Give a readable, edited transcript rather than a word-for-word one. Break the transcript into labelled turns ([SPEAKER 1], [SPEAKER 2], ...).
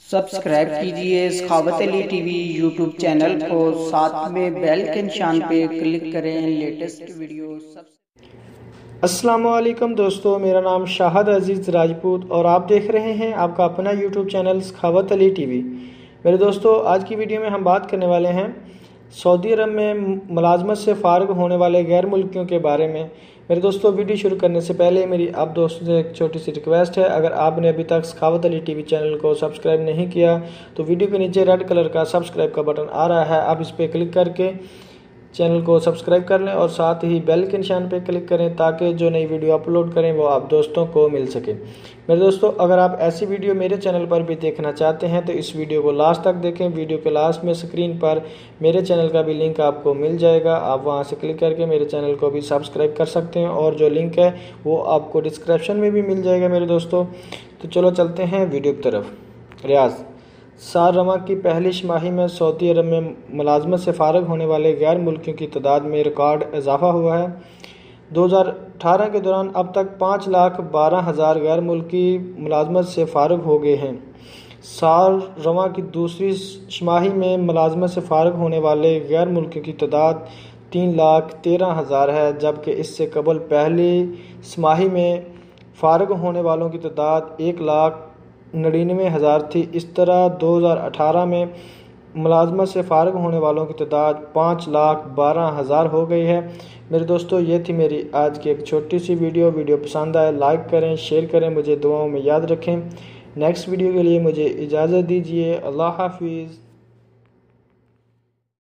[SPEAKER 1] Subscribe कीजिए सखावत Ali TV YouTube channel को, साथ में बेल के निशान पे क्लिक करें लेटेस्ट वीडियो सबसे।
[SPEAKER 2] अस्सलामुअलैकुम दोस्तों, मेरा नाम शाहद अजीज़ राजपूत और आप देख रहे हैं आपका अपना यूट्यूब चैनल सखावत अली टीवी। मेरे दोस्तों, आज की वीडियो में हम बात करने वाले हैं सऊदी अरब में मुलाजमत से फ़ारिग होने वाले गैर मुल्कियों के बारे में। मेरे दोस्तों, वीडियो शुरू करने से पहले मेरी आप दोस्तों से एक छोटी सी रिक्वेस्ट है, अगर आपने अभी तक सखावत अली टीवी चैनल को सब्सक्राइब नहीं किया तो वीडियो के नीचे रेड कलर का सब्सक्राइब का बटन आ रहा है, आप इस पर क्लिक करके चैनल को सब्सक्राइब कर लें और साथ ही बेल के निशान पर क्लिक करें ताकि जो नई वीडियो अपलोड करें वो आप दोस्तों को मिल सके। मेरे दोस्तों, अगर आप ऐसी वीडियो मेरे चैनल पर भी देखना चाहते हैं तो इस वीडियो को लास्ट तक देखें। वीडियो के लास्ट में स्क्रीन पर मेरे चैनल का भी लिंक आपको मिल जाएगा, आप वहां से क्लिक करके मेरे चैनल को भी सब्सक्राइब कर सकते हैं और जो लिंक है वो आपको डिस्क्रिप्शन में भी मिल जाएगा। मेरे दोस्तों, तो चलो चलते हैं वीडियो की तरफ। रियाज साल रमा की पहली छमाही में सऊदी अरब में मुलाजमत से फ़ारिग होने वाले गैर मुल्कियों की तादाद में रिकॉर्ड इजाफा हुआ है। 2018 के दौरान अब तक 5,12,000 गैर मुल्की मुलाजमत से फ़ारिग हो गए हैं। साल रमा की दूसरी छमाही में मुलाजमत से फ़ारिग होने वाले गैर मुल्कियों की तादाद 3,13,000 है, जबकि इससे कबल पहली छमाही में फ़ारिग होने वालों की तादाद 1,99,000 थी। इस तरह 2018 में मुलाजमत से फ़ारिग होने वालों की तादाद 5,12,000 हो गई है। मेरे दोस्तों, ये थी मेरी आज की एक छोटी सी वीडियो पसंद आए लाइक करें, शेयर करें, मुझे दुआओं में याद रखें। नेक्स्ट वीडियो के लिए मुझे इजाज़त दीजिए। अल्लाह हाफिज़।